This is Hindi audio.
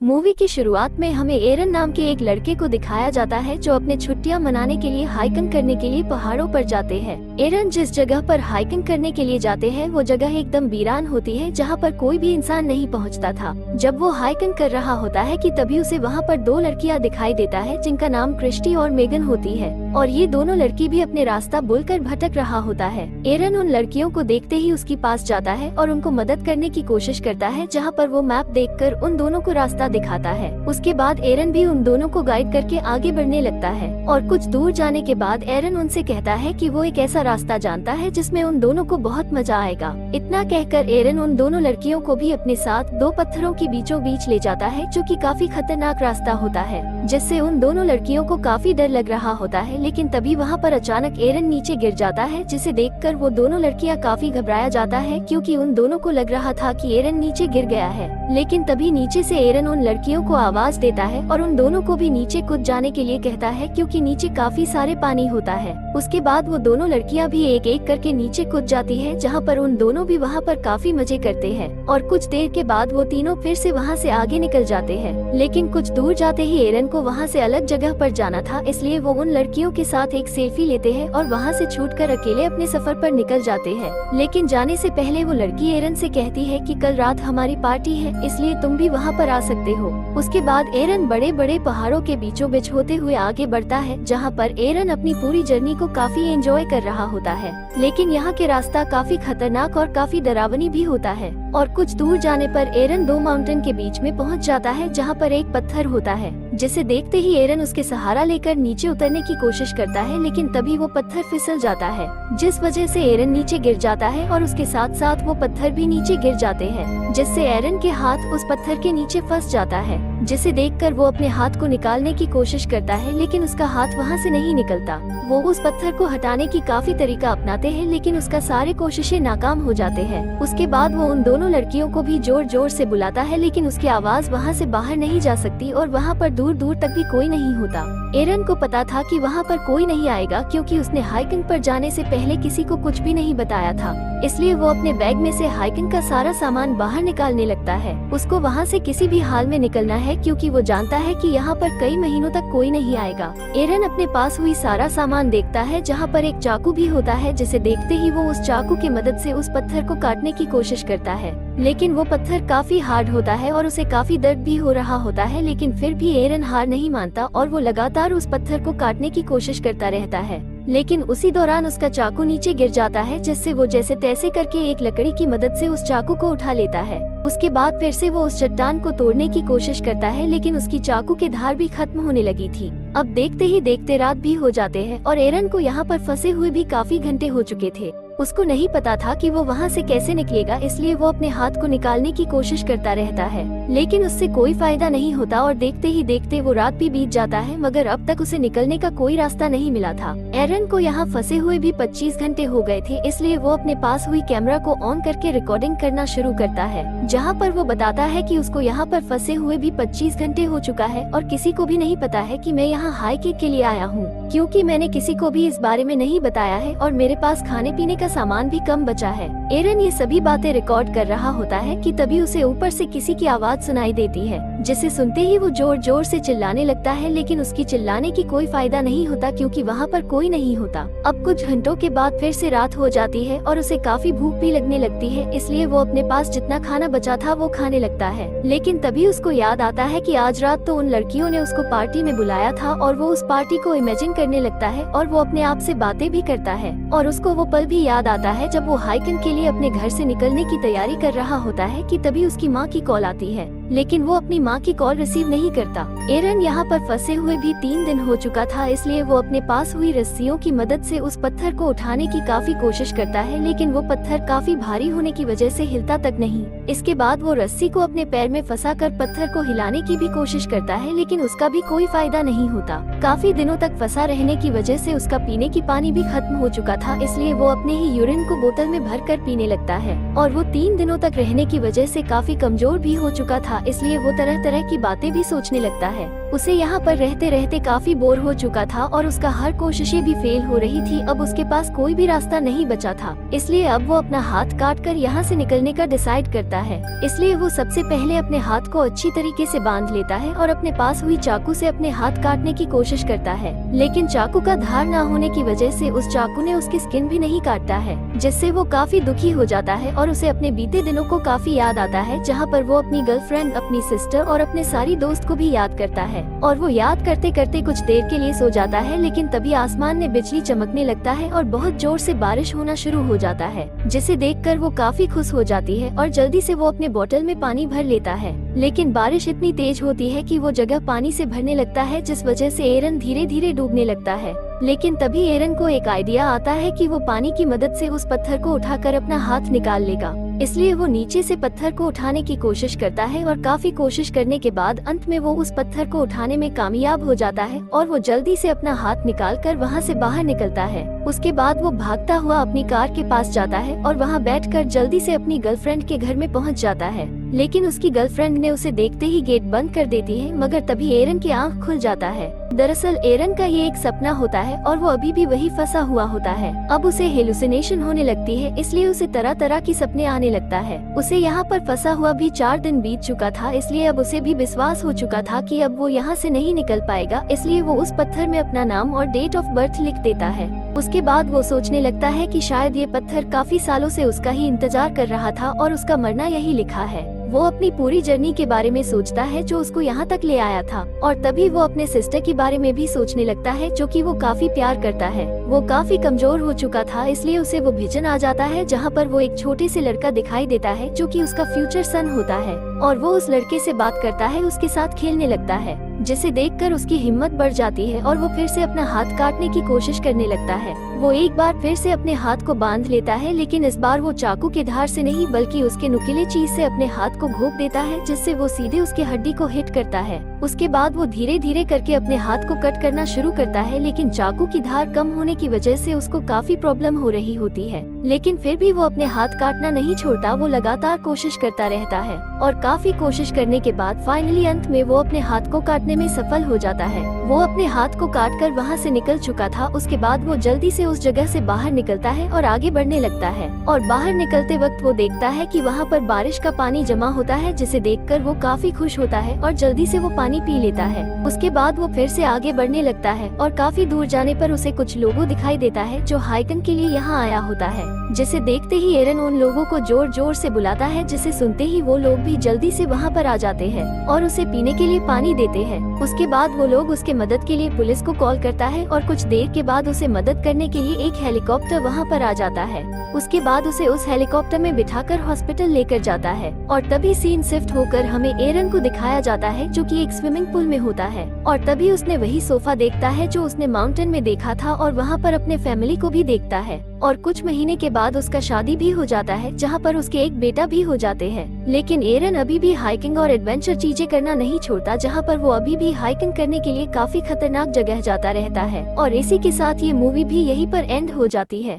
मूवी की शुरुआत में हमें एरन नाम के एक लड़के को दिखाया जाता है जो अपने छुट्टियां मनाने के लिए हाइकिंग करने के लिए पहाड़ों पर जाते हैं। एरन जिस जगह पर हाइकिंग करने के लिए जाते हैं वो जगह एकदम वीरान होती है जहां पर कोई भी इंसान नहीं पहुंचता था। जब वो हाइकिंग कर रहा होता है कि तभी उसे वहां पर दो लड़कियां दिखाई देता है जिनका नाम क्रिस्टी और मेगन होती है और ये दोनों लड़की भी अपने रास्ता भूलकर भटक रहा होता है। एरन उन लड़कियों को देखते ही उसके पास जाता है और उनको मदद करने की कोशिश करता है जहाँ पर वो मैप देखकर उन दोनों को रास्ता दिखाता है। उसके बाद एरन भी उन दोनों को गाइड करके आगे बढ़ने लगता है और कुछ दूर जाने के बाद एरन उनसे कहता है कि वो एक ऐसा रास्ता जानता है जिसमें उन दोनों को बहुत मजा आएगा। इतना कहकर एरन उन दोनों लड़कियों को भी अपने साथ दो पत्थरों के बीचों बीच ले जाता है जो कि काफी खतरनाक रास्ता होता है जिससे उन दोनों लड़कियों को काफी डर लग रहा होता है। लेकिन तभी वहाँ पर अचानक एरन नीचे गिर जाता है जिसे देखकर वो दोनों लड़कियाँ काफी घबराया जाता है क्योंकि उन दोनों को लग रहा था कि एरन नीचे गिर गया है। लेकिन तभी नीचे से एरन उन लड़कियों को आवाज देता है और उन दोनों को भी नीचे कूद जाने के लिए कहता है क्योंकि नीचे काफी सारे पानी होता है। उसके बाद वो दोनों लड़कियां भी एक एक करके नीचे कूद जाती है जहां पर उन दोनों भी वहां पर काफी मजे करते हैं और कुछ देर के बाद वो तीनों फिर से वहां से आगे निकल जाते हैं। लेकिन कुछ दूर जाते ही एरन को वहां से अलग जगह पर जाना था इसलिए वो उन लड़कियों के साथ एक सेल्फी लेते हैं और वहां से छूटकर अकेले अपने सफर पर निकल जाते हैं। लेकिन जाने से पहले वो लड़की एरन से कहती है कि कल रात हमारी पार्टी है इसलिए तुम भी वहां पर आ सकते हो। उसके बाद एरन बड़े बड़े पहाड़ों के बीचों बीच होते हुए आगे बढ़ता है जहाँ पर एरन अपनी पूरी जर्नी को काफी एंजॉय कर रहा होता है। लेकिन यहाँ के रास्ता काफी खतरनाक और काफी डरावनी भी होता है और कुछ दूर जाने पर एरन दो माउंटेन के बीच में पहुँच जाता है जहाँ पर एक पत्थर होता है जिसे देखते ही एरन उसके सहारा लेकर नीचे उतरने की कोशिश करता है। लेकिन तभी वो पत्थर फिसल जाता है जिस वजह से एरन नीचे गिर जाता है और उसके साथ साथ वो पत्थर भी नीचे गिर जाते हैं जिससे एरन के हाथ उस पत्थर के नीचे फंस जाता है जिसे देखकर वो अपने हाथ को निकालने की कोशिश करता है लेकिन उसका हाथ वहाँ से नहीं निकलता। वो उस पत्थर को हटाने की काफी तरीका अपनाते हैं लेकिन उसका सारे कोशिशें नाकाम हो जाते हैं। उसके बाद वो उन दोनों लड़कियों को भी जोर जोर से बुलाता है लेकिन उसकी आवाज वहाँ से बाहर नहीं जा सकती और वहाँ पर दूर दूर तक भी कोई नहीं होता। एरन को पता था कि वहाँ पर कोई नहीं आएगा क्योंकि उसने हाइकिंग पर जाने से पहले किसी को कुछ भी नहीं बताया था, इसलिए वो अपने बैग में से हाइकिंग का सारा सामान बाहर निकालने लगता है। उसको वहाँ से किसी भी हाल में निकलना है क्योंकि वो जानता है कि यहाँ पर कई महीनों तक कोई नहीं आएगा। एरन अपने पास हुई सारा सामान देखता है जहाँ पर एक चाकू भी होता है जिसे देखते ही वो उस चाकू की मदद से उस पत्थर को काटने की कोशिश करता है। लेकिन वो पत्थर काफी हार्ड होता है और उसे काफी दर्द भी हो रहा होता है लेकिन फिर भी एरन हार नहीं मानता और वो लगातार उस पत्थर को काटने की कोशिश करता रहता है। लेकिन उसी दौरान उसका चाकू नीचे गिर जाता है जिससे वो जैसे तैसे करके एक लकड़ी की मदद से उस चाकू को उठा लेता है। उसके बाद फिर से वो उस चट्टान को तोड़ने की कोशिश करता है लेकिन उसकी चाकू के धार भी खत्म होने लगी थी। अब देखते ही देखते रात भी हो जाते हैं और एरन को यहाँ पर फंसे हुए भी काफी घंटे हो चुके थे। उसको नहीं पता था कि वो वहाँ से कैसे निकलेगा इसलिए वो अपने हाथ को निकालने की कोशिश करता रहता है लेकिन उससे कोई फायदा नहीं होता और देखते ही देखते वो रात भी बीत जाता है मगर अब तक उसे निकलने का कोई रास्ता नहीं मिला था। एरन को यहाँ फंसे हुए भी 25 घंटे हो गए थे इसलिए वो अपने पास हुई कैमरा को ऑन करके रिकॉर्डिंग करना शुरू करता है जहाँ पर वो बताता है कि उसको यहाँ पर फंसे हुए भी 25 घंटे हो चुका है और किसी को भी नहीं पता है कि मैं यहाँ हाइकिंग के लिए आया हूँ क्योंकि मैंने किसी को भी इस बारे में नहीं बताया है और मेरे पास खाने पीने का सामान भी कम बचा है। एरन ये सभी बातें रिकॉर्ड कर रहा होता है कि तभी उसे ऊपर से किसी की आवाज सुनाई देती है जिसे सुनते ही वो जोर जोर से चिल्लाने लगता है लेकिन उसकी चिल्लाने की कोई फायदा नहीं होता क्योंकि वहाँ पर कोई नहीं होता। अब कुछ घंटों के बाद फिर से रात हो जाती है और उसे काफी भूख भी लगने लगती है इसलिए वो अपने पास जितना खाना बचा था वो खाने लगता है। लेकिन तभी उसको याद आता है कि आज रात तो उन लड़कियों ने उसको पार्टी में बुलाया था और वो उस पार्टी को इमेजिन करने लगता है और वो अपने आप से बातें भी करता है और उसको वो पल भी याद आता है जब वो हाइकिंग के लिए अपने घर से निकलने की तैयारी कर रहा होता है कि तभी उसकी माँ की कॉल आती है लेकिन वो अपनी माँ की कॉल रिसीव नहीं करता। एरन यहाँ पर फंसे हुए भी 3 दिन हो चुका था इसलिए वो अपने पास हुई रस्सियों की मदद से उस पत्थर को उठाने की काफी कोशिश करता है लेकिन वो पत्थर काफी भारी होने की वजह से हिलता तक नहीं। इसके बाद वो रस्सी को अपने पैर में फंसा कर पत्थर को हिलाने की भी कोशिश करता है लेकिन उसका भी कोई फायदा नहीं होता। काफी दिनों तक फंसा रहने की वजह से उसका पीने की पानी भी खत्म हो चुका था इसलिए वो अपने ही यूरिन को बोतल में भर कर पीने लगता है और वो 3 दिनों तक रहने की वजह से काफी कमजोर भी हो चुका था इसलिए वो तरह तरह तरह की बातें भी सोचने लगता है। उसे यहाँ पर रहते रहते काफी बोर हो चुका था और उसका हर कोशिशें भी फेल हो रही थी। अब उसके पास कोई भी रास्ता नहीं बचा था, इसलिए अब वो अपना हाथ काट कर यहाँ से निकलने का डिसाइड करता है। इसलिए वो सबसे पहले अपने हाथ को अच्छी तरीके से बांध लेता है और अपने पास हुई चाकू से अपने हाथ काटने की कोशिश करता है, लेकिन चाकू का धार न होने की वजह से उस चाकू ने उसकी स्किन भी नहीं काटता है, जिससे वो काफी दुखी हो जाता है और उसे अपने बीते दिनों को काफी याद आता है, जहाँ पर वो अपनी गर्लफ्रेंड, अपनी सिस्टर और अपने सारी दोस्त को भी याद करता है। और वो याद करते करते कुछ देर के लिए सो जाता है, लेकिन तभी आसमान में बिजली चमकने लगता है और बहुत जोर से बारिश होना शुरू हो जाता है, जिसे देखकर वो काफी खुश हो जाती है और जल्दी से वो अपने बोतल में पानी भर लेता है। लेकिन बारिश इतनी तेज होती है कि वो जगह पानी से भरने लगता है, जिस वजह से एरन धीरे धीरे डूबने लगता है। लेकिन तभी एरन को एक आइडिया आता है कि वो पानी की मदद से उस पत्थर को उठाकर अपना हाथ निकाल लेगा। इसलिए वो नीचे से पत्थर को उठाने की कोशिश करता है और काफी कोशिश करने के बाद अंत में वो उस पत्थर को उठाने में कामयाब हो जाता है और वो जल्दी से अपना हाथ निकालकर वहाँ से बाहर निकलता है। उसके बाद वो भागता हुआ अपनी कार के पास जाता है और वहाँ बैठकर जल्दी से अपनी गर्लफ्रेंड के घर में पहुँच जाता है। लेकिन उसकी गर्लफ्रेंड ने उसे देखते ही गेट बंद कर देती है, मगर तभी एरन की आंख खुल जाता है। दरअसल एरन का ये एक सपना होता है और वो अभी भी वही फंसा हुआ होता है। अब उसे हेलुसिनेशन होने लगती है, इसलिए उसे तरह तरह की सपने आने लगता है। उसे यहाँ पर फंसा हुआ भी 4 दिन बीत चुका था, इसलिए अब उसे भी विश्वास हो चुका था कि अब वो यहाँ से नहीं निकल पाएगा। इसलिए वो उस पत्थर में अपना नाम और डेट ऑफ बर्थ लिख देता है। उसके बाद वो सोचने लगता है कि शायद ये पत्थर काफी सालों से उसका ही इंतजार कर रहा था और उसका मरना यही लिखा है। वो अपनी पूरी जर्नी के बारे में सोचता है जो उसको यहाँ तक ले आया था, और तभी वो अपने सिस्टर के बारे में भी सोचने लगता है, जो कि वो काफी प्यार करता है। वो काफी कमजोर हो चुका था, इसलिए उसे वो विजन आ जाता है जहाँ पर वो एक छोटे से लड़का दिखाई देता है जो कि उसका फ्यूचर सन होता है, और वो उस लड़के से बात करता है, उसके साथ खेलने लगता है, जिसे देखकर उसकी हिम्मत बढ़ जाती है और वो फिर से अपना हाथ काटने की कोशिश करने लगता है। वो एक बार फिर से अपने हाथ को बांध लेता है, लेकिन इस बार वो चाकू के धार से नहीं बल्कि उसके नुकीले चीज से अपने हाथ को घोंप देता है, जिससे वो सीधे उसके हड्डी को हिट करता है। उसके बाद वो धीरे धीरे करके अपने हाथ को कट करना शुरू करता है, लेकिन चाकू की धार कम होने की वजह से उसको काफी प्रॉब्लम हो रही होती है। लेकिन फिर भी वो अपने हाथ काटना नहीं छोड़ता, वो लगातार कोशिश करता रहता है और काफी कोशिश करने के बाद फाइनली अंत में वो अपने हाथ को काटने में सफल हो जाता है। वो अपने हाथ को काटकर वहाँ से निकल चुका था। उसके बाद वो जल्दी से उस जगह से बाहर निकलता है और आगे बढ़ने लगता है, और बाहर निकलते वक्त वो देखता है कि वहाँ पर बारिश का पानी जमा होता है, जिसे देखकर वो काफी खुश होता है और जल्दी से वो पानी पी लेता है। उसके बाद वो फिर से आगे बढ़ने लगता है और काफी दूर जाने पर उसे कुछ लोगों दिखाई देता है जो हाइकिंग के लिए यहाँ आया होता है, जिसे देखते ही एरन उन लोगों को जोर जोर से बुलाता है, जिसे सुनते ही वो लोग भी जल्दी से वहाँ पर आ जाते हैं और उसे पीने के लिए पानी देते हैं। उसके बाद वो लोग उसके मदद के लिए पुलिस को कॉल करता है और कुछ देर के बाद उसे मदद करने के लिए एक हेलीकॉप्टर वहाँ पर आ जाता है। उसके बाद उसे उस हेलीकॉप्टर में बिठाकर हॉस्पिटल लेकर जाता है, और तभी सीन शिफ्ट होकर हमें एरन को दिखाया जाता है जो कि एक स्विमिंग पूल में होता है, और तभी उसने वही सोफा देखता है जो उसने माउंटेन में देखा था और वहाँ पर अपने फैमिली को भी देखता है। और कुछ महीने के बाद उसका शादी भी हो जाता है, जहाँ पर उसके एक बेटा भी हो जाते हैं। लेकिन एरन अभी भी हाइकिंग और एडवेंचर चीजें करना नहीं छोड़ता, जहाँ पर वो अभी भी हाइकिंग करने के लिए काफी खतरनाक जगह जाता रहता है। और इसी के साथ ये मूवी भी यहीं पर एंड हो जाती है।